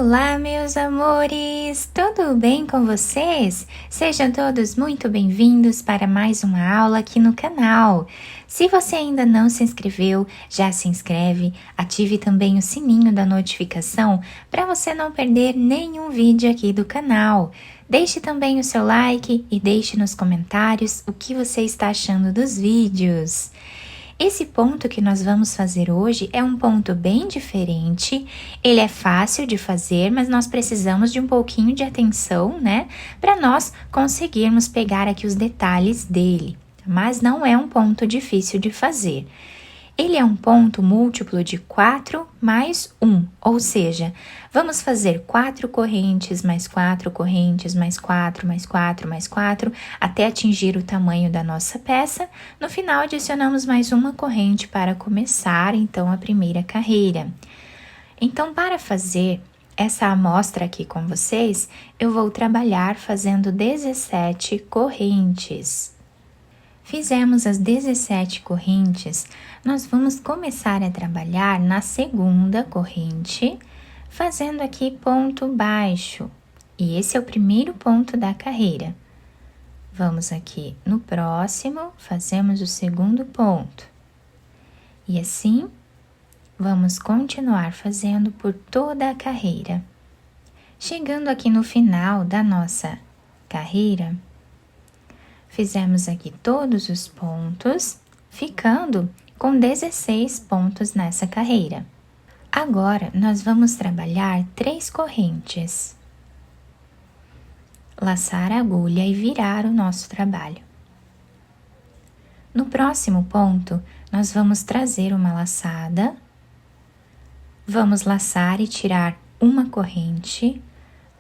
Olá, meus amores! Tudo bem com vocês? Sejam todos muito bem-vindos para mais uma aula aqui no canal. Se você ainda não se inscreveu, já se inscreve, ative também o sininho da notificação para você não perder nenhum vídeo aqui do canal. Deixe também o seu like e deixe nos comentários o que você está achando dos vídeos. Esse ponto que nós vamos fazer hoje é um ponto bem diferente, ele é fácil de fazer, mas nós precisamos de um pouquinho de atenção, né? Para nós conseguirmos pegar aqui os detalhes dele, mas não é um ponto difícil de fazer. Ele é um ponto múltiplo de 4 mais 1, ou seja, vamos fazer 4 correntes, mais 4 correntes, mais 4, mais 4, mais 4, até atingir o tamanho da nossa peça. No final, adicionamos mais uma corrente para começar, então, a primeira carreira. Então, para fazer essa amostra aqui com vocês, eu vou trabalhar fazendo 17 correntes. Fizemos as 17 correntes, nós vamos começar a trabalhar na segunda corrente, fazendo aqui ponto baixo. E esse é o primeiro ponto da carreira. Vamos aqui no próximo, fazemos o segundo ponto. E assim, vamos continuar fazendo por toda a carreira. Chegando aqui no final da nossa carreira, fizemos aqui todos os pontos, ficando com 16 pontos nessa carreira. Agora, nós vamos trabalhar 3 correntes. Laçar a agulha e virar o nosso trabalho. No próximo ponto, nós vamos trazer uma laçada, vamos laçar e tirar uma corrente,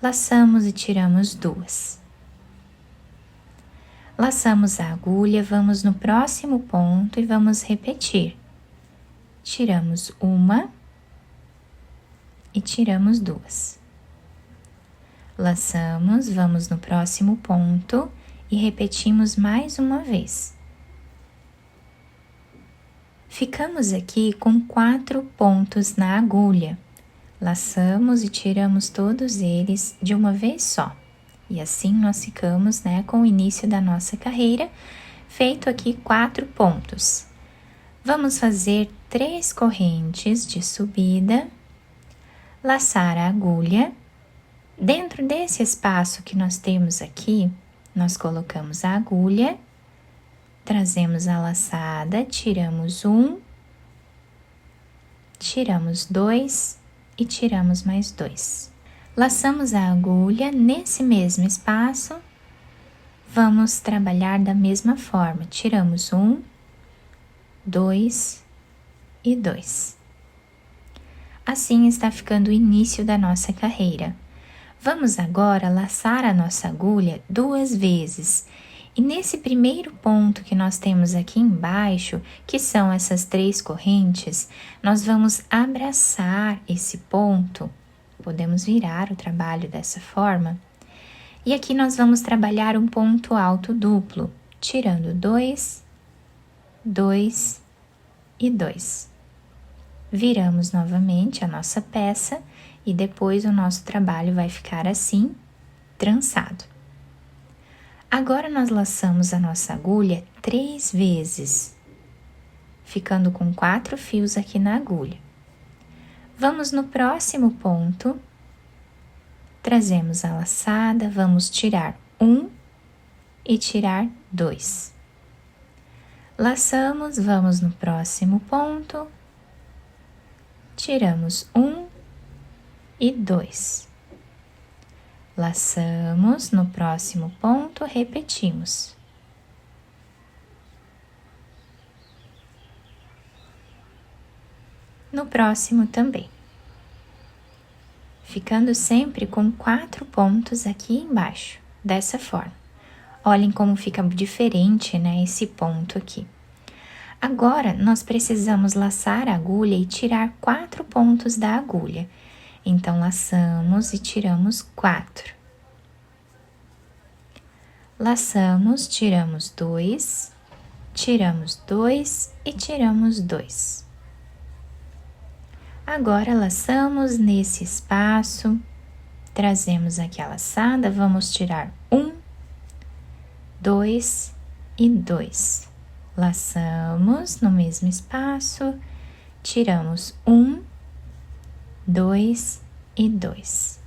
laçamos e tiramos 2. Laçamos a agulha, vamos no próximo ponto e vamos repetir. Tiramos uma e tiramos 2. Laçamos, vamos no próximo ponto e repetimos mais uma vez. Ficamos aqui com 4 pontos na agulha. Laçamos e tiramos todos eles de uma vez só. E assim nós ficamos, né, com o início da nossa carreira, feito aqui 4 pontos. Vamos fazer 3 correntes de subida, laçar a agulha. Dentro desse espaço que nós temos aqui, nós colocamos a agulha, trazemos a laçada, tiramos 1, tiramos 2 e tiramos mais 2. Laçamos a agulha nesse mesmo espaço, vamos trabalhar da mesma forma, tiramos 1, 2 e 2. Assim está ficando o início da nossa carreira. Vamos agora laçar a nossa agulha 2 vezes. E nesse primeiro ponto que nós temos aqui embaixo, que são essas 3 correntes, nós vamos abraçar esse ponto. Podemos virar o trabalho dessa forma. E aqui nós vamos trabalhar um ponto alto duplo, tirando 2, 2 e 2. Viramos novamente a nossa peça e depois o nosso trabalho vai ficar assim, trançado. Agora nós laçamos a nossa agulha 3 vezes, ficando com 4 fios aqui na agulha. Vamos no próximo ponto, trazemos a laçada, vamos tirar 1 e tirar 2. Laçamos, vamos no próximo ponto, tiramos 1 e 2. Laçamos, no próximo ponto, repetimos. No próximo também. Ficando sempre com 4 pontos aqui embaixo, dessa forma. Olhem como fica diferente, né, esse ponto aqui. Agora, nós precisamos laçar a agulha e tirar 4 pontos da agulha. Então, laçamos e tiramos 4. Laçamos, tiramos 2, tiramos 2 e tiramos 2. Agora, laçamos nesse espaço, Trazemos aqui a laçada, vamos tirar 1, 2 e 2. Laçamos no mesmo espaço, tiramos 1, 2 e 2.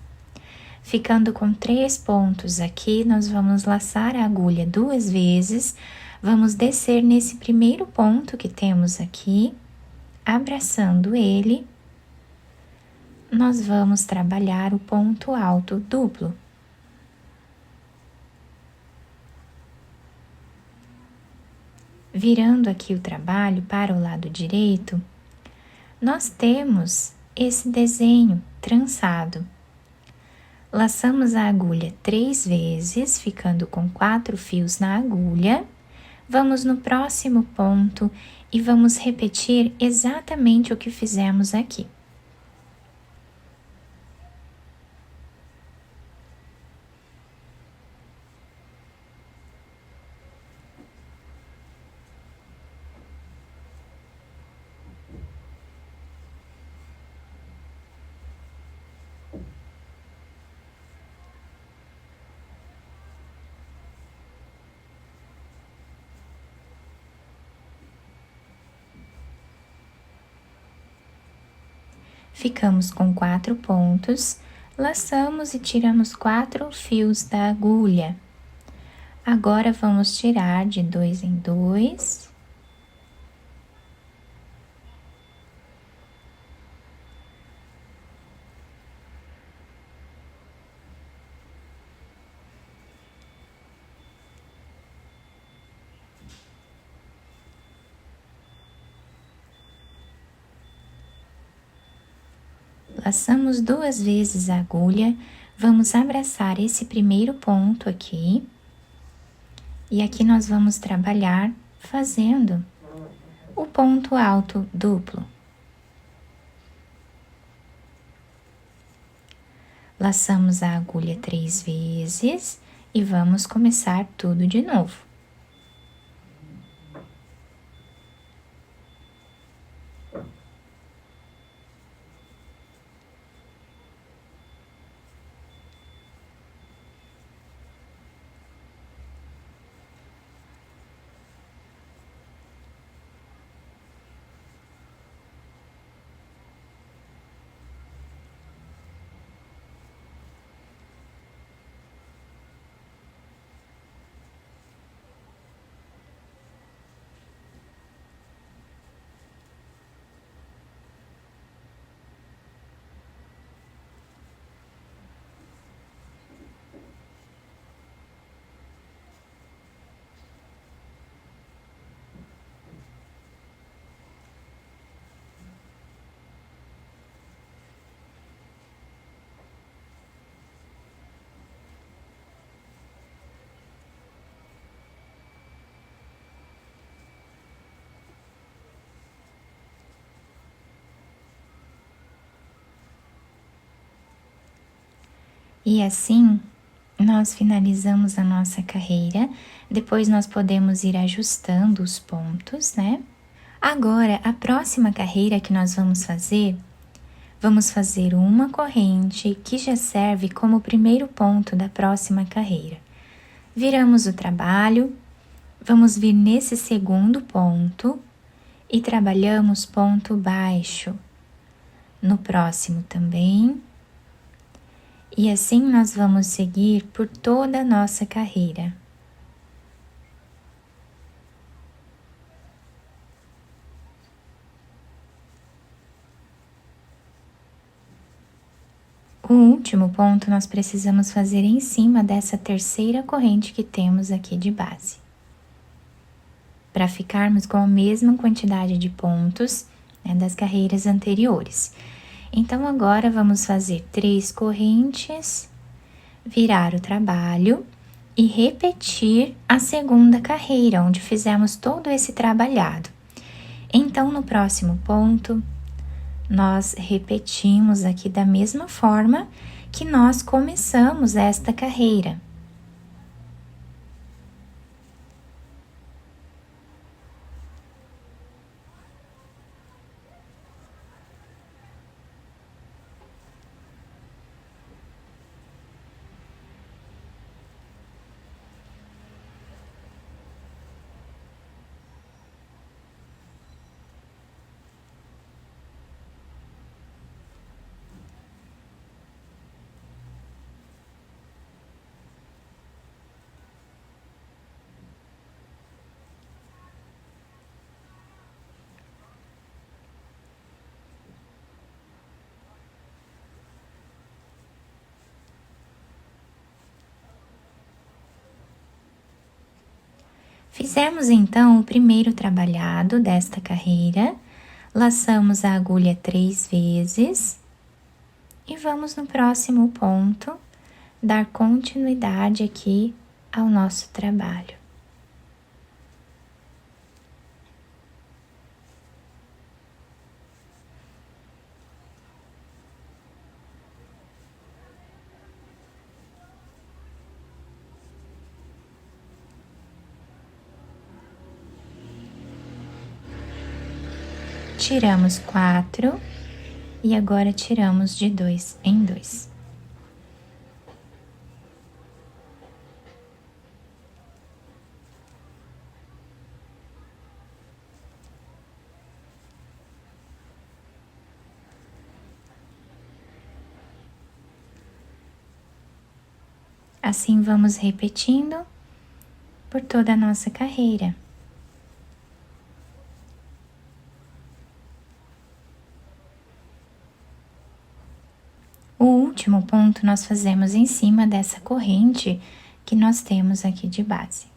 Ficando com 3 pontos aqui, nós vamos laçar a agulha 2 vezes, vamos descer nesse primeiro ponto que temos aqui, abraçando ele, nós vamos trabalhar o ponto alto duplo. Virando aqui o trabalho para o lado direito, nós temos esse desenho trançado. Laçamos a agulha 3 vezes, ficando com 4 fios na agulha. Vamos no próximo ponto e vamos repetir exatamente o que fizemos aqui. Ficamos com 4 pontos, laçamos e tiramos 4 fios da agulha. Agora, vamos tirar de 2 em 2. Laçamos 2 vezes a agulha, vamos abraçar esse primeiro ponto aqui. E aqui nós vamos trabalhar fazendo o ponto alto duplo. Laçamos a agulha 3 vezes e vamos começar tudo de novo. E assim, nós finalizamos a nossa carreira, depois nós podemos ir ajustando os pontos, né? Agora, a próxima carreira que nós vamos fazer uma corrente que já serve como primeiro ponto da próxima carreira. Viramos o trabalho, vamos vir nesse segundo ponto e trabalhamos ponto baixo. No próximo também. E assim nós vamos seguir por toda a nossa carreira. O último ponto nós precisamos fazer em cima dessa terceira corrente que temos aqui de base. Para ficarmos com a mesma quantidade de pontos, né, das carreiras anteriores. Então, agora vamos fazer 3 correntes, virar o trabalho e repetir a segunda carreira, onde fizemos todo esse trabalhado. Então, no próximo ponto, nós repetimos aqui da mesma forma que nós começamos esta carreira. Fizemos então o primeiro trabalhado desta carreira, laçamos a agulha 3 vezes e vamos no próximo ponto dar continuidade aqui ao nosso trabalho. Tiramos 4 e agora tiramos de 2 em 2. Assim vamos repetindo por toda a nossa carreira. O último ponto nós fazemos em cima dessa corrente que nós temos aqui de base.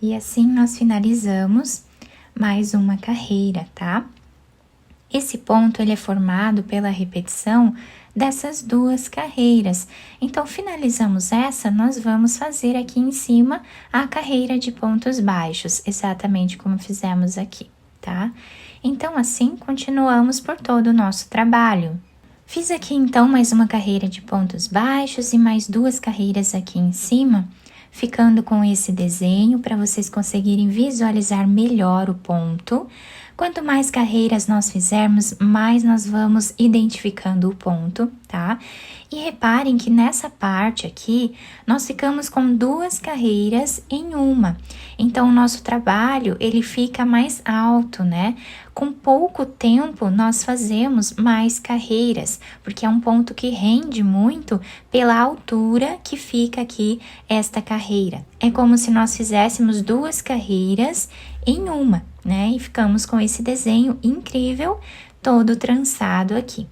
E assim nós finalizamos mais uma carreira, tá? Esse ponto ele é formado pela repetição dessas 2 carreiras. Então, finalizamos essa, nós vamos fazer aqui em cima a carreira de pontos baixos, exatamente como fizemos aqui, tá? Então, assim, continuamos por todo o nosso trabalho. Fiz aqui, então, mais uma carreira de pontos baixos e mais 2 carreiras aqui em cima, ficando com esse desenho para vocês conseguirem visualizar melhor o ponto. Quanto mais carreiras nós fizermos, mais nós vamos identificando o ponto, tá? E reparem que nessa parte aqui, nós ficamos com 2 carreiras em uma. Então, o nosso trabalho, ele fica mais alto, né? Com pouco tempo, nós fazemos mais carreiras, porque é um ponto que rende muito pela altura que fica aqui esta carreira. É como se nós fizéssemos 2 carreiras em uma, né? E ficamos com esse desenho incrível, todo trançado aqui.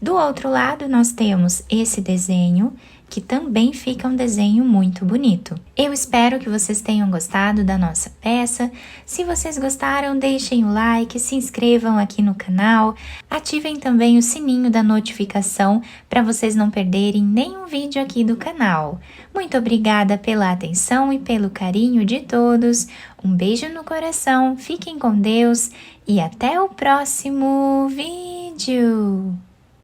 Do outro lado, nós temos esse desenho, que também fica um desenho muito bonito. Eu espero que vocês tenham gostado da nossa peça. Se vocês gostaram, deixem o like, se inscrevam aqui no canal, ativem também o sininho da notificação para vocês não perderem nenhum vídeo aqui do canal. Muito obrigada pela atenção e pelo carinho de todos. Um beijo no coração, fiquem com Deus e até o próximo vídeo!